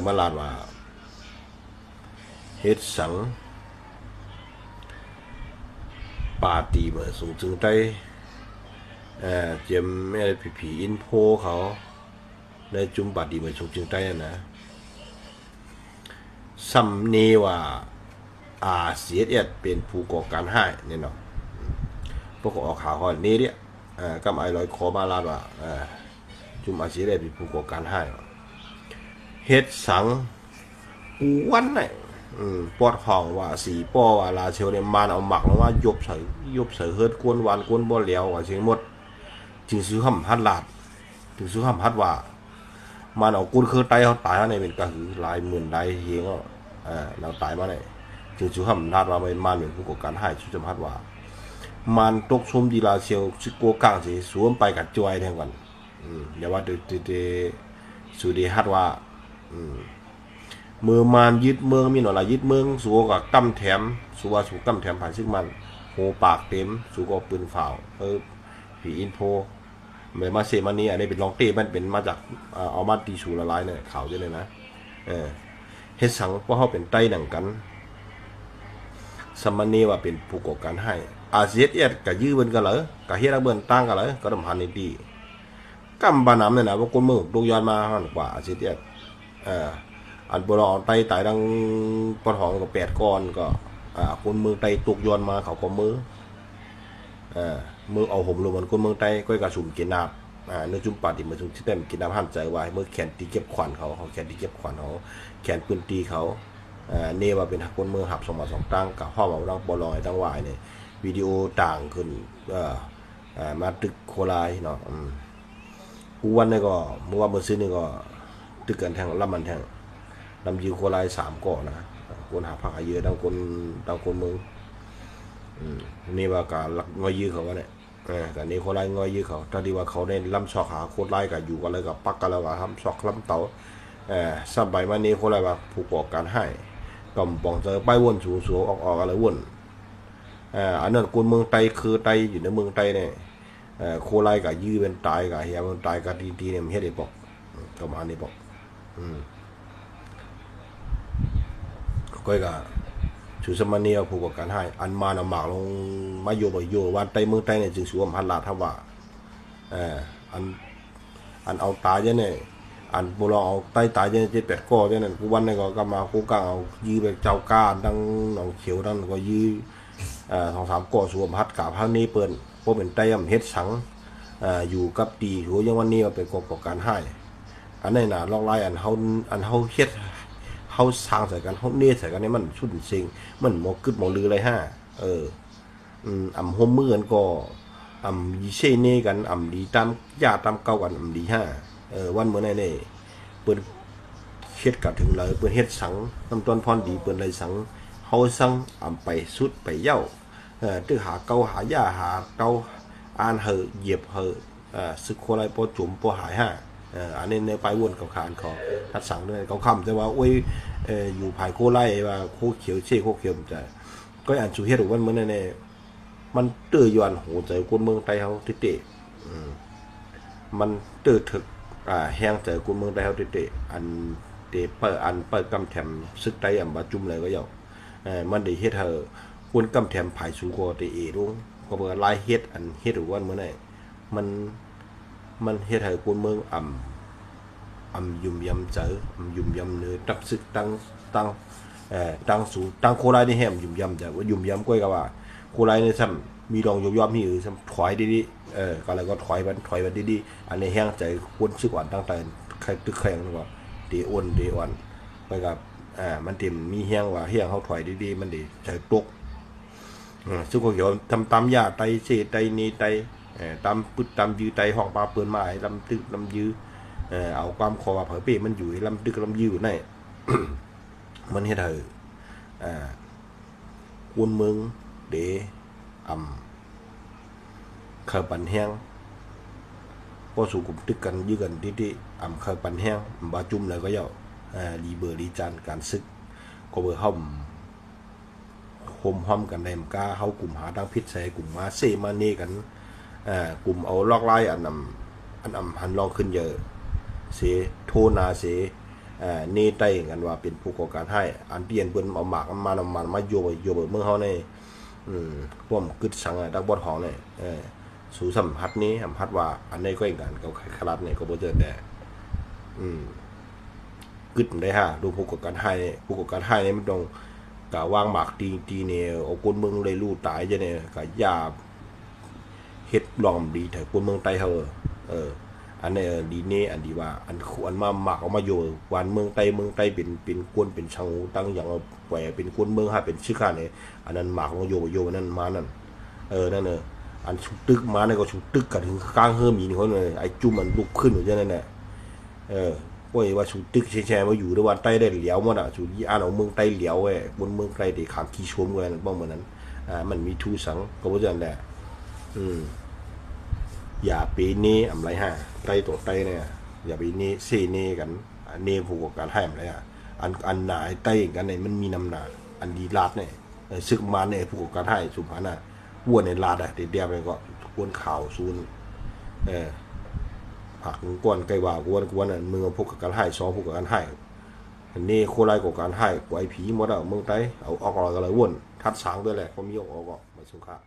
มาลาดว่าเฮ็ดสังปาตีเมื่อสูงจึงได้เจียมไม่ได้ผีอินโพเขาในจุ่มปาตีเมื่อสูงจึงได้นะซัมเนว่าเสียเอ็ดเป็นผู้ก่อการให้เนี่ยเนาะพวกออกข่าวคนนี้เนี่ยก็ไอ้ลอยคอมาลาดว่าจุ่มเสียเอ็ดเป็นผู้ก่อการให้เฮ็ดสังวันไหนปอดห้องว่าสีป้อว่าลาเชียวเนี่ยมันเอาหมักแล้วว่ายบใส่เฮิดกวนหวานกวนบ่เหลียวว่าเสียงหมดจึงซื้อห้ำฮัดลาดจึงซื้อห้ำฮัดว่ามันเอากุนคือไตเขาตายในเป็นกระหือหลายหมื่นหลายเฮงเราตายมาเนี่ยจึงซื้อห้ำลาดว่ามันเป็นผู้ก่อการให้ชุดจำฮัดว่ามันตกชุมดีลาเชียวชิโกกางสิสวมไปกับจอยแทนกันอย่าว่าเดสุดีฮัดว่าเมื่อมานยึดเมืองมีหน่อยละยึดเมืองสูกับกำแถมสูว่าสูกำแถมผ่านซึ่งมันโหปากเต็มสูก็ปืนฝ่าวผีอินโพเหมือนมาเซมานี้อันนี้เป็นลองเต้มันเป็นมาจากเอามาตีสูละลายเนี่ยข่าวเยอะเลยนะเฮ็ดสังเพราะเขาเป็นไต้หนังกันสมัยนี้ว่าเป็นผู้ก่อการให้อาเซียนกับยื้อเบิ้นกันเหรอกับเฮียรักเบิ้นตั้งกันเหรอก็ต้องหันในดีกำบานน้ำเนี่ยนะว่าคนมือดูย้อนมาหันกว่าอาเซียนอันโบราณไตตายดังปะทองกับ8 ก้อนก็คนเมืองไตตกย้อนมาเขาก็มือเอาห่มลงบนคนเมืองไตก็กระสุ่มกินน้ำเนื้อจุ่มปาดิมาจุ่มที่เต็มกินน้ำหั่นใจไว้เมื่อแขนตีเก็บขวัญเขาแขนตีเก็บขวัญเขาแขนปืนตีเขาเนว่าเป็นคนเมืองหับ2 ตั้งกับห้องเอาดังบอลอยดังวายเนี่ยวิดีโอต่างขึ้นมาตึกโคลายเนาะกูวันนี้ก็เมื่อซื้อนี่ก็ตึกกันแทงลำมันแทงลำยืนโคลาย3 ก่อนะคนหาผักเยอะดังคนเมืองนี่ว่าการงอยยื้อเขาว่าเนี่ยการนี้โคลายงอยยื้อเขาถ้าดีว่าเขาได้ลำชอกหาโคลายกับอยู่กันเลยกับปักกันแล้วว่าทำชอกลำเต๋าสบายมานี้โคลายว่าผู้ก่อการให้กำปองเจอป้ายวนสูออกอะไรวนอันนั้นคนเมืองไตคือไตอยู่ในเมืองไตเนี่ยโคลายกับยื้อเป็นตายกับเฮียมันตายกับทีเนี่ยมันเฮ็ดได้บอกประมาณนี้บอกก็ชูสมาเนียผู้ก่อการให้อันมาหมากลงมาโยวันไตเมืองไตเนี่ยจึงสวมพันลาทว่าอันเอาตายเนี่ยอันโบราณเอาไตตายเนี่ย7 8 ก้อเนี่ยนั่นกูวันนี้ก็มากูกางเอายื้อไปเจ้าก้าดังหนองเขียวดังก็ยื้อ2 3 ก้อสวมพัดกับพันนี้เปิ้นพวกเป็นไตเฮ็ดสังอยู่กับตีหัวยังวันนี้มาเป็นก่อการให้อันนี้น่ะลองไล่อันเฮาเฮ็ดเขาสร้างใส่กันเขาเนใส่กันนี่มันชุดจริงมันหมอกึดหมอลือเลยฮะห่มมือกันก็ยีเช่เน่กันดีตามญาติตามเก่ากันดีฮะวันเมื่อไหร่เนี่ยเปิดเฮ็ดกับถึงเลยเปิดเฮ็ดสังน้ำต้นพรดีเปิดเลยสังเขาสังไปสุดไปเย้าตื้อหาเก่าหายาหาเก่าอ่านเหยียบสึกโคไรปอจุ่มปอหายฮะอันนี้ในไปวนกับขานเขาทัดสั่งด้วยเขาคำแต่ว่าโอ้ยอยู่ภายโคไล่ว่าโคเขียวเช่โคเขียวจะก็อ่านสุเฮ็ดวันเมื่อเนี่ยมันเตื้อยวนโหใจคนเมืองไทยเขาติเตะมันเตื้อถึกแห้งใจคนเมืองไทยเขาติเตะอันเตเปิดกำแถมซึกไตบาจุ่มเลยก็เยามันได้เฮ็ดคนกำแถมภายสูกเตเอรุ่งก็เบอร์ไล่เฮ็ดอันเฮ็ดวันเมื่อเนี่ยมันเฮ็ดให้คนเมืองยุ่มยำเจอยุ่มยำเนื้อตับซึกตั้งสูตั้งโคไลนี่แหมยุ่มยำจะว่ายุ่มยำก้อยกับว่าโคไลนี่ซ้ำมีดองยอมมีซ้ำถอยดีก็เลยก็ถอยมันดีอันนี้แห้งใจคนซึกอ่อนตั้งแต่ใครตึกแข็งว่าเดอ่อนไปกับมันเต็มมีแห้งว่าแห้งเขาถอยดีมันดีใจตกซึ่งก็เกี่ยวทำตามยาไตเสไตนีไตตามปึ๊ดตามยื้อไตห้องปลาเปื้อนไม้ลำตึกลำยื้อเอาความคอเผยเป้มันอยู่ลำตึกลำยื้อใน มันเฮ็ดให้วนเมืองเดเคยปันแห้งก็สู่กลุ่มตึกกันยื้อกันที่เคยปันแห้งบาจุ่มเลยก็เยารีเบอร์รีจานการซึกก็เบอร์ห่มกันในมกาเขากลุ่มหาดังพิษใส่กลุ่มมาเซมาเนกันกลุ่มเอาลอกไล่อันหันลองขึ้นเยอะเสโทนาเส นี่ไต้กันว่าเป็นผู้ก่อการให้อันเปลี่ยนเปิ้นเอาหมากมาโยบเมืองเฮาในร่วมกึดสังดักบอดหองเนี่ยสู่สัมผัสนี้สัมผัสว่าอันนี้ก็อีกกันกับขลาดเนี่ยก็บ่เจอแต่กึดได้ฮะดูผู้ก่อการให้ผู้ก่อการให้เนี่ยมันต้องกะวางหมากตีเนี่ยเอาคนเมืองเลยรู้ตายจะเนี่ยกะยาเฮ็ดลอมดีแต่คนเมืองไต้เฮาอันนี้ดีนี่อันดีว่าอันมาหมักออกมาอยู่วันเมืองไต้เป็นกวนเป็นชังตั้งอย่างแหวเป็นกวนเมืองฮะเป็นชื่อข้าเนี่ยอันนั้นหมักมาอยู่นั่นมานั่นนั่นอันชุดตึกมาเนี่ยก็ชุดตึกกันถึงกลางเฮือมีนี่เขาเลยไอ้จุ่มมันลุกขึ้นอยู่นั่นแหละป่วยว่าชุดตึกแช่มาอยู่ด้วยวันไต้ได้เหลียวหมดอ่ะชุดยี่อ่านเอาเมืองไต้เหลียวบนเมืองไต้ได้ขามขี้ชมกันบ้างเหมือนนั้นมันมีทูสังก็ว่าจะนั่นแหละอย่าปีนี้อะไรฮะไตตัวไตเนี่ยอย่าปีนี้เซเน่กันเน่ผูกกันให้อะไรฮะอันหนาไตกันเนี่ยมันมีน้ำหนาอันดีลาดเนี่ยซึกมาเนี่ยผูกกันให้สุพรรณน่ะวัวในลาดอ่ะเดียวไปก็กวนข่าวซูนผักก้อนไก่ว่ากวนอ่ะมือผูกกันให้ซอผูกกันให้อันนี้โคไลกับการให้ไว้ผีหมดอ่ะเมืองไตเอาออกอะไรกันเลยวนทัดสางด้วยแหละก็มีออกมาสุขา